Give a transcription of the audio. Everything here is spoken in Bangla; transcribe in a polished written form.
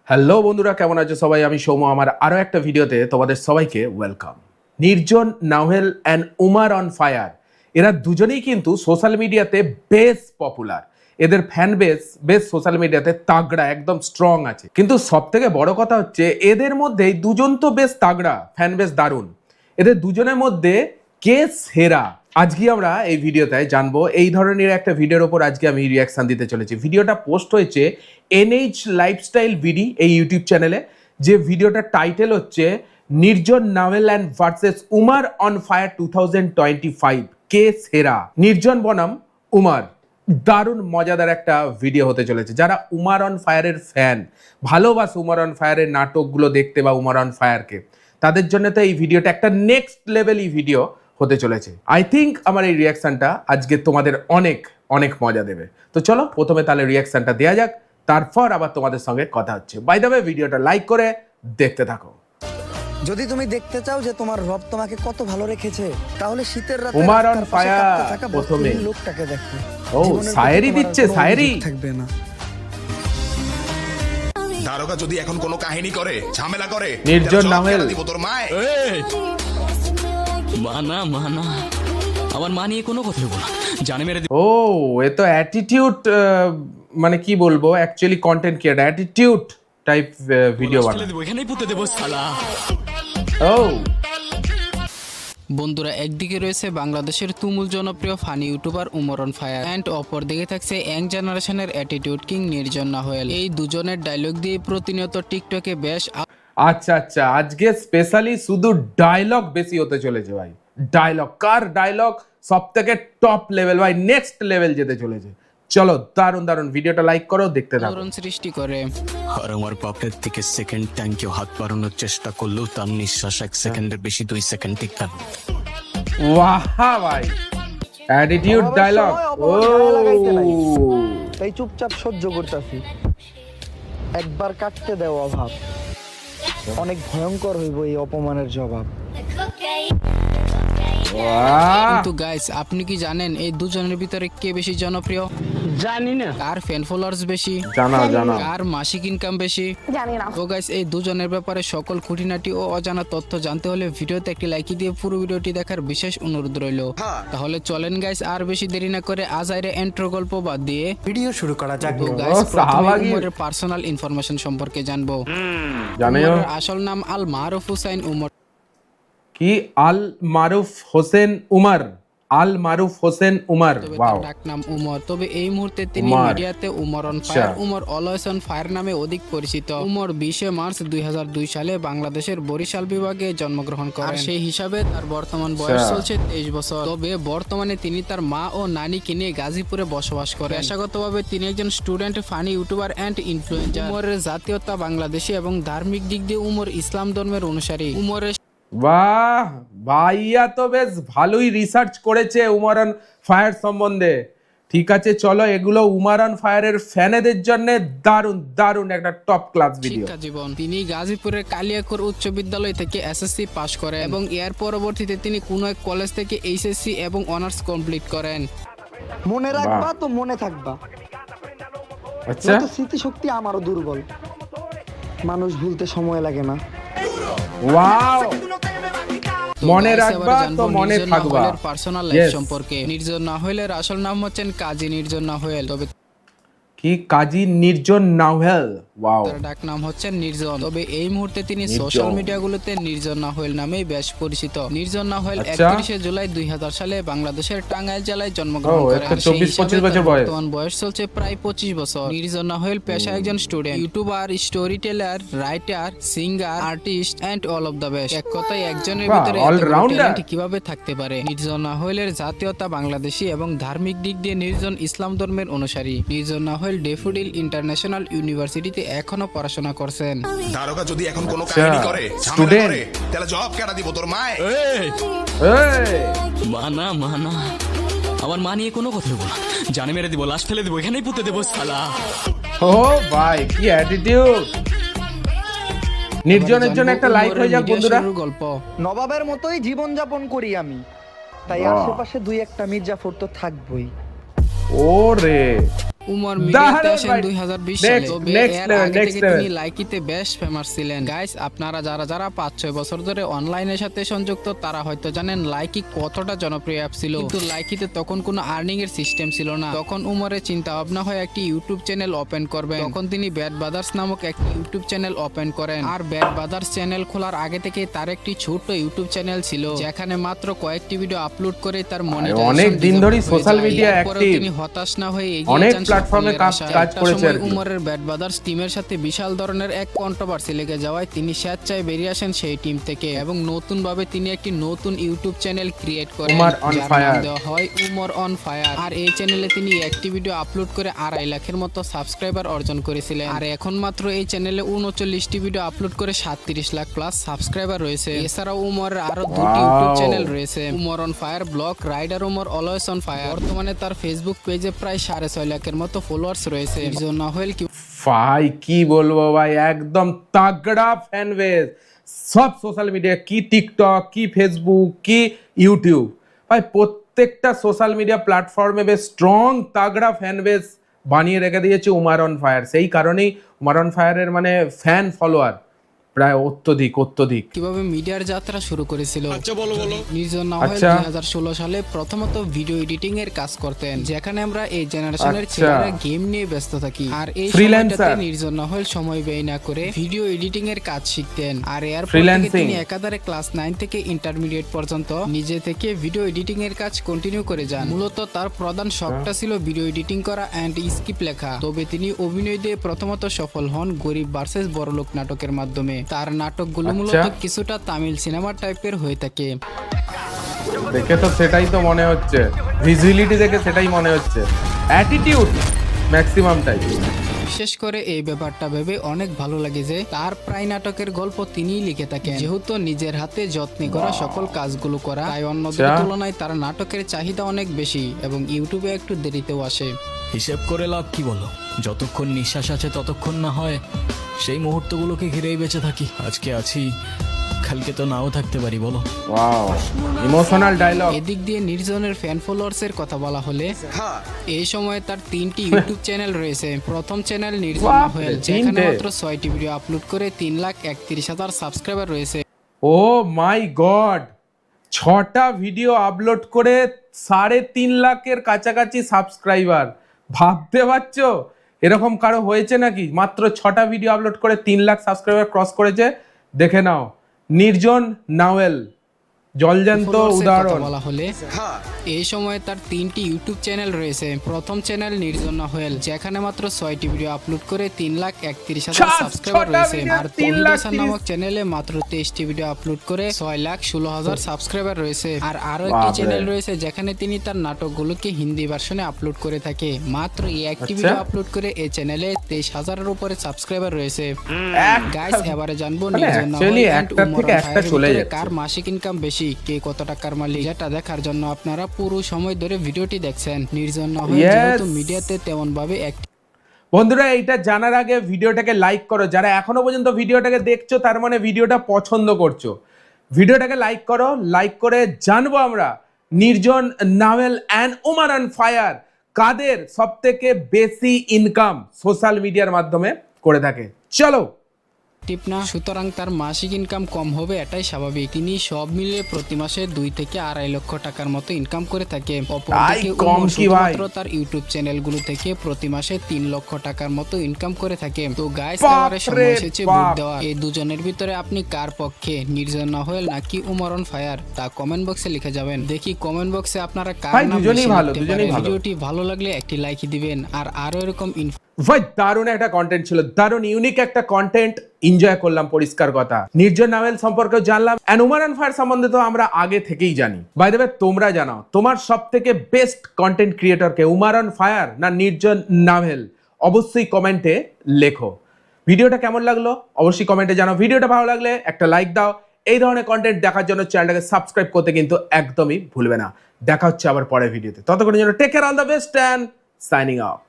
হ্যালো বন্ধুরা, কেমন আছো সবাই? আমি সৌম্য। আমার আরও একটা ভিডিওতে তোমাদের সবাইকে ওয়েলকাম। নির্জন, Nawhel and Umar on fire, এরা দুজনেই কিন্তু সোশ্যাল মিডিয়াতে বেশ পপুলার। এদের ফ্যান বেশ সোশ্যাল মিডিয়াতে তাগড়া, একদম স্ট্রং আছে। কিন্তু সব থেকে বড় কথা হচ্ছে এদের মধ্যেই দুজন তো বেশ তাগড়া, ফ্যান বেস দারুণ। এদের দুজনের মধ্যে কে সেরা, আজকে আমরা এই ভিডিওতে জানবো। এই ধরনের একটা ভিডিওর ওপর আজকে আমি রিয়াকশন দিতে চলেছি। ভিডিওটা পোস্ট হয়েছে NH লাইফস্টাইল বিডি এই ইউটিউব চ্যানেলে। যে ভিডিওটার টাইটেল হচ্ছে Nirjon, Nawhel and versus Umar on fire 2025, কে সেরা। নির্জন বনাম উমার, দারুণ মজাদার একটা ভিডিও হতে চলেছে। যারা উমার অন ফায়ারের ফ্যান, ভালোবাসে উমার অন ফায়ারের নাটকগুলো দেখতে বা উমার অন ফায়ারকে, তাদের জন্য তো এই ভিডিওটা একটা নেক্সট লেভেলই ভিডিও হতে চলেছে। আই থিঙ্ক আমার এই রিয়াকশনটা আজকে তোমাদের অনেক অনেক মজা দেবে। তো চলো প্রথমে তাহলে রিয়াকশনটা দেওয়া যাক, তারপর আবার তোমাদের সঙ্গে কথা হচ্ছে। বাই দ্য ওয়ে, ভিডিওটা লাইক করে দেখতে থাকো। যদি তুমি দেখতে চাও যে তোমার রব তোমাকে কত ভালো রেখেছে, তাহলে শীতের রাতে উমার অন রাস্তার পাশে ফায়ার কাঁদতে থাকা প্রথমে। বস্তির লোকটাকে দেখো। ও, জীবনের প্রতি শায়েরি তোমার দিচ্ছে, কোনো শায়েরি। অভিযোগ থাকবে না। দারোগা যদি এখন কোনো কাহিনী করে, ঝামেলা করে, নির্জন, তাহলে নাওহেল। জবাব কেন দিব তোর মায়? মানা মানা আমার মা নিয়ে কোনো কথা বলো না, জানে মেরে ও, এ তো অ্যাটিটিউড, মানে কি বলবো, actually content creator, attitude type video বানায়। দেবো, এখানেই পুঁতে দেবো শালা। ও বন্ধুরা, একদিকে রয়েছে বাংলাদেশের তুমুল জনপ্রিয় funny YouTuber Umar on fire and অপরদিকে থাকছে ইয়াং জেনারেশনের অ্যাটিটিউড কিং নির্জন নাওহেল। এই দুজনের ডায়লগ দিয়ে প্রতিনিয়ত টিকটকে বেশ আচ্ছা আচ্ছা, আজকে স্পেশালি শুধু ডায়লগ বেশি হতে চলেছে ভাই। ডায়লগ, কার ডায়লগ সব থেকে টপ লেভেল ভাই, নেক্সট লেভেল যেতে চলেছে। চলো দারুন দারুন, ভিডিওটা লাইক করো, দেখতে থাকো। আলোড়ন সৃষ্টি করে। আর আমার বাপের থেকে সেকেন্ড ট্যাঙ্কেও হাত বাড়ানোর চেষ্টা করলেও তার নিঃশ্বাস 1 সেকেন্ডের বেশি 2 সেকেন্ড টিকবে না। ওয়াহ ভাই, অ্যাটিটিউড অভাবের ডায়লগ। সময় ও অপমান গায়ে লাগাইতে নাই। তাই চুপচাপ সহ্য করতেছি। একবার কাটতে দেও অভাব, অনেক ভয়ঙ্কর হইব এই অপমানের জবাব। ওয়াহ, কিন্তু গাইস, আপনি কি জানেন এই দুজনের ভিতরে কে বেশি জনপ্রিয়? জানি না। কার ফ্যান ফলোয়ার্স বেশি? জানা জানা। কার মাসিক ইনকাম বেশি? জানি না। তো গাইস, এই দুজনের ব্যাপারে সকল খুঁটিনাটি ও অজানা তথ্য জানতে হলে ভিডিওতে একটি লাইক দিয়ে পুরো ভিডিওটি দেখার বিশেষ অনুরোধ রইল। তাহলে চলেন গাইস, আর বেশি দেরি না করে আজ আইরে এন্ট্রো গল্প বাদ দিয়ে ভিডিও শুরু করা যাক। তো গাইস, প্রথমে সাহাবাগীর। উমরের পার্সোনাল ইনফরমেশন সম্পর্কে জানবো। জানিও উমরের আসল নাম আল মারুফ হুসাইন উমর। কি? আল মারুফ হোসেন উমার। আল মারুফ হোসেন উমার, তবে ওয়াও। তার ডাক নাম উমর। তবে এই মুহূর্তে তিনি উমর। মিডিয়াতে Umar on fire, Umar always on fire নামে অধিক পরিচিত। উমর 20 মার্চ 2002 সালে বাংলাদেশের বরিশাল বিভাগে জন্মগ্রহণ করেন। আর সেই হিসাবে তার বর্তমান বয়স চলছে 23 বছর। তবে বর্তমানে তিনি তার মা ও নানিকে নিয়ে গাজীপুরে বসবাস করেন। পেশাগতভাবে তিনি একজন student, funny YouTuber and influencer. উমরের জাতীয়তা বাংলাদেশী এবং ধার্মিক দিক দিয়ে উমর ইসলাম ধর্মের অনুসারী। উমরের বাহ, ভাইয়া তো বেশ ভালোই রিসার্চ করেছে উমার অন ফায়ার সম্বন্ধে। ঠিক আছে, চলো এগুলো উমার অন ফায়ারের ফ্যানেদের জন্য দারুন দারুন একটা টপ ক্লাস ভিডিও। শিক্ষা জীবন। তিনি গাজীপুরের কালিয়াকৈর উচ্চ বিদ্যালয় থেকে SSC পাশ করেন এবং এর পরবর্তীতে তিনি কোনো এক কলেজ থেকে HSC এবং অনার্স কমপ্লিট করেন। মনে রাখবা তো মনে থাকবা। আচ্ছা, তো স্মৃতিশক্তি আমারও দুর্বল, মানুষ ভুলতে সময় লাগে না। ওয়াও, তো মনে guys, রাখবা এবার জানবো তো মনে নির্জন থাকবা। নাওহেলের পার্সোনাল লাইফ Yes. সম্পর্কে। নির্জন নাওহেলের আসল নাম হচ্ছেন কাজী নির্জন নাওহেল। তবে কি? কাজী নির্জন নাওহেল, ওয়াও। তার ডাক নাম হচ্ছে নির্জন। তবে এই মুহূর্তে তিনি নির্জন। সোশ্যাল মিডিয়াগুলোতে নির্জন নাওহেল নামেই বেশ পরিচিত। নির্জন নাওহেল আচ্ছা। 31 জুলাই 2000 সালে বাংলাদেশের টাঙ্গাইল জেলায় জন্মগ্রহণ ও, করেন। একটা আর সেই 24-25 হিসাবে বছর তার বয়স। বর্তমান বয়স চলছে প্রায় 25 বছর। নির্জন নাওহেল পেশায় একজন student, YouTuber, story teller, writer, singer, artist and all of the best. এক কথায় একজনের বাহ, ভিতরে এতগুলো all-rounder। ট্যালেন্ট কিভাবে থাকতে পারে? নির্জন নাওহেলের জাতীয়তা বাংলাদেশী এবং ধার্মিক দিক দিয়ে নির্জন ইসলাম ধর্মের অনুসারী। নির্জন নাওহেল ডেফোডিল ইন্টারন্যাশনাল ইউনিভার্সিটিতে এখনো পড়াশোনা করছেন। দারোগা যদি এখন কোনো আচ্ছা, কাহিনী করে, ঝামেলা student। করে, তাহলে জবাব কেন দিব তোর মায়? এই, মানা মানা আমার মা নিয়ে কোনো কথা বলো না, জানে মেরে দিব, লাশ ফেলে দেবো, এখানেই পুঁতে দেবো শালা। ও ভাই, কি অ্যাটিটিউড। নির্জনের জন্য একটা লাইক হয়ে যাক বন্ধুরা। শুরুর গল্প। নবাবের মতোই জীবন যাপন করি আমি, তাই বাহ। আশেপাশে দুই একটা মির্জাফর তো থাকবই। ওরে, উমর মিডিয়াতে দারুণ আসেন ভাই। 2020 সালে। Next, তবে next এর level, আগে next থেকে level. তিনি লাইকিতে বেশ ফেমাস ছিলেন। গাইস, আপনারা যারা 5-6 বছর ধরে অনলাইনের সাথে সংযুক্ত তারা হয়তো জানেন লাইকি কতটা জনপ্রিয় অ্যাপ ছিল। কিন্তু লাইকিতে তখন কোনো আর্নিং এর সিস্টেম ছিল না। তখন উমরের চিন্তা ভাবনা হয় একটি ইউটিউব চ্যানেল ওপেন করবেন। তখন তিনি ব্যাড ব্রাদার্স নামক একটি ইউটিউব চ্যানেল ওপেন করেন। আর ব্যাড ব্রাদার্স চ্যানেল খোলার আগে থেকে তার একটি ছোট্ট ইউটিউব চ্যানেল ছিল, যেখানে মাত্র কয়েকটি ভিডিও আপলোড করে তার মনিটাইজেশন অনেক দিন ধরেই সোশ্যাল মিডিয়া অ্যাক্টিভ, তিনি হতাশ না হয়ে এগিয়ে অনেক যান প্ল্যাটফর্মে সাফল্যের আশায়। কাজ একটা করেছে সময় আর কি। উমরের ব্যাড ব্রাদার্স টিমের সাথে বিশাল ধরনের এক কন্ট্রোভার্সি লেগে যাওয়ায় তিনি স্বেচ্ছায় বেরিয়ে আসেন সেই টিম থেকে এবং নতুন ভাবে তিনি একটি নতুন ইউটিউব চ্যানেল ক্রিয়েট করেন, উমর অন যার নাম ফায়ার। দেওয়া হয় উমর অন ফায়ার। আর এই চ্যানেলে তিনি একটি ভিডিও আপলোড করে 2.5 লাখের মতো সাবস্ক্রাইবার অর্জন করেছিলেন। আর এখন মাত্র এই চ্যানেলে 39টি ভিডিও আপলোড করে 37 লাখ প্লাস সাবস্ক্রাইবার রয়েছে। এছাড়াও উমরের আরো 2টি ইউটিউব চ্যানেল রয়েছে, Umar on fire blog, rider Umar, always on fire. বর্তমানে তার ফেসবুক পেজে প্রায় 6.5 লাখের মতো ফলোয়ার্স রয়েছে। নির্জন নাওয়েল কি ভাই কি বলবো ভাই, একদম তাগড়া ফ্যান বেস। সব সোশ্যাল মিডিয়া, কি টিকটক, কি ফেসবুক, কি ইউটিউব, ভাই প্রত্যেকটা সোশ্যাল মিডিয়া প্ল্যাটফর্মে বেশ স্ট্রং তাগড়া ফ্যান বেস বানিয়ে রেখে দিয়েছে উমর অন ফায়ার। সেই কারণেই উমর অন ফায়ারের মানে ফ্যান ফলোয়ার প্রায় অত্যধিক। কিভাবে মিডিয়ার যাত্রা শুরু করেছিল? নির্জন নাওয়েল আচ্ছা। 2016 সালে প্রথমত ভিডিও এডিটিং এর কাজ করতেন, যেখানে আমরা এই জেনারেশনের আচ্ছা। ছেলেরা গেম নিয়ে ব্যস্ত থাকি। আর এই Freelancer। সময়টাতে নির্জন নাওয়েল সময় ব্যয় না করে ভিডিও এডিটিং এর কাজ শিখতেন। আর এরপর থেকে Freelancing। তিনি একাধারে ক্লাস 9 থেকে ইন্টারমিডিয়েট পর্যন্ত নিজে থেকে ভিডিও এডিটিং এর কাজ কন্টিনিউ করে যান। মূলত তার প্রধান শখটা ছিল ভিডিও এডিটিং করা এন্ড স্ক্রিপ্ট লেখা। তবে তিনি অভিনয় দিয়ে প্রথমত সফল হন গরিব ভার্সেস বড়লোক নাটকের মাধ্যমে। তার নাটকগুলো মূলত আচ্ছা। কিছুটা তামিল সিনেমা টাইপের হয়ে থাকে। দেখে তো সেটাই তো মনে হচ্ছে, ভিজুয়ালিটি দেখে সেটাই মনে হচ্ছে, অ্যাটিটিউড ম্যাক্সিমামটাই। বিশেষ করে এই ব্যাপারটা ভেবে অনেক ভালো লাগে যে তার প্রায় নাটকের গল্প তিনিই লিখে থাকেন। যেহেতু নিজের হাতে যত্নে করা সকল কাজগুলো করা, তাই অন্যদের আচ্ছা। তুলনায় তার নাটকের চাহিদা অনেক বেশি এবং ইউটিউবে একটু দেরিতেও আসে। হিসেব করে লাভ কি বলো? যতক্ষণ নিঃশ্বাস আছে ততক্ষণ না হয় সেই মুহূর্তগুলোকে ঘিরেই বেঁচে থাকি। আজকে আছি, কালকে তো নাও থাকতে পারি, বলো। Wow, emotional dialogue. এদিক দিয়ে নির্জনের ফ্যান ফলোয়ার্স এর কথা বলা হলে এই সময় তার 3টি ইউটিউব চ্যানেল রয়েছে। প্রথম চ্যানেল নির্জন বাপরে, নাওয়েল, যেখানে 3টে? মাত্র 6টি ভিডিও আপলোড করে 3,31,000 সাবস্ক্রাইবার রয়েছে। ও মাই গড, 6টা ভিডিও আপলোড করে 3.5 লাখের কাছাকাছি সাবস্ক্রাইবার। ভাবতে পারছো এরকম কারো হয়েছে নাকি? মাত্র 6টা ভিডিও আপলোড করে 3 লাখ সাবস্ক্রাইবার ক্রস করেছে। দেখে নাও, নির্জন নাওয়েল জলজান্ত ফলোয়ার্সের কথা উদাহরণ। বলা হলে এই সময় তার 3টি ইউটিউব চ্যানেল রয়েছে। প্রথম চ্যানেল নির্জন নাওয়েল, যেখানে মাত্র 6টি ভিডিও আপলোড করে 3,31,000 সাবস্ক্রাইবার 6টা রয়েছে। ভিডিও, আর 3 তহিদ লাখ হাসান নামক চ্যানেলে মাত্র 23টি ভিডিও আপলোড করে 6,16,000 সাবস্ক্রাইবার রয়েছে। আর আরো একটি বাপরে। চ্যানেল রয়েছে যেখানে তিনি তার নাটকগুলোকে হিন্দি ভার্সনে আপলোড করে থাকে। মাত্র এই একটি আচ্ছা। ভিডিও আপলোড করে এই চ্যানেলে 23,000-এর উপরে সাবস্ক্রাইবার রয়েছে। গাইস, এবারে জানবো মানে নির্জন actually নাওয়েল and একটার উমর থেকে অন একটা ফায়ারের চলে ভিতরে যাচ্ছে। কার মাসিক ইনকাম বেশি, কে কত টাকার মালিক, যেটা দেখার জন্য আপনারা পুরো সময় ধরে ভিডিওটি দেখছেন। নির্জন নাওয়েল Yes. যেহেতু মিডিয়াতে তেমন ভাবে বন্ধুরা, এইটা জানার আগে ভিডিওটাকে লাইক করো। যারা এখনো পর্যন্ত ভিডিওটাকে দেখছো তার মানে ভিডিওটা পছন্দ করছো। ভিডিওটাকে লাইক করো। লাইক করে জানবো আমরা নির্জন নাওয়েল অ্যান্ড উমর অন ফায়ার কাদের সব থেকে বেশি ইনকাম সোশ্যাল মিডিয়ার মাধ্যমে করে থাকে। চলো। টিপ না, সুতরাং তার মাসিক ইনকাম কম হবে এটাই স্বাভাবিক। তিনি সব মিলিয়ে প্রতি মাসে 2 থেকে 2.5 লক্ষ টাকার মতো ইনকাম করে থাকে। অপরদিকে তাই কম উমর কি ভাই? শুধুমাত্র তার ইউটিউব চ্যানেলগুলো থেকে প্রতি মাসে 3 লক্ষ টাকার মতো ইনকাম করে থাকে। তো গাইস, বাপ এবারে সময় রে এসেছে বাপ। ভোট দেওয়া। এই দুজনের ভিতরে আপনি কার পক্ষে, নির্জন নাওয়েল নাকি উমর অন ফায়ার, তা কমেন্ট বক্সে লিখে যাবেন। দেখি কমেন্ট বক্সে আপনারা কার ভাই, নাম দুজনেই বেশি ভালো, লিখতে দুজনেই পারেন। ভালো। ভিডিওটি ভালো লাগলে একটি লাইক দিবেন। আর আরো এরকম ভাই দারুণ একটা কন্টেন্ট ছিল, দারুণ ইউনিক একটা কন্টেন্ট, এনজয় করলাম। পরিষ্কার কথা, নির্জন নাওয়েল সম্পর্কেও জানলাম এন্ড উমর অন ফায়ার সম্বন্ধে তো আমরা আগে থেকেই জানি। বাই দ্য ওয়ে, তোমরা জানাও তোমার সব থেকে বেস্ট কন্টেন্ট ক্রিয়েটরকে, উমর অন ফায়ার না নির্জন নাওয়েল? অবশ্যই কমেন্টে লেখো। ভিডিওটা কেমন লাগলো অবশ্যই কমেন্টে জানাও। ভিডিওটা ভালো লাগলে একটা লাইক দাও। এই ধরনের কন্টেন্ট দেখার জন্য চ্যানেলটাকে সাবস্ক্রাইব করতে কিন্তু একদমই ভুলবে না। দেখা হচ্ছে আবার পরের ভিডিওতে। ততক্ষণের জন্য take care, all the best and signing of.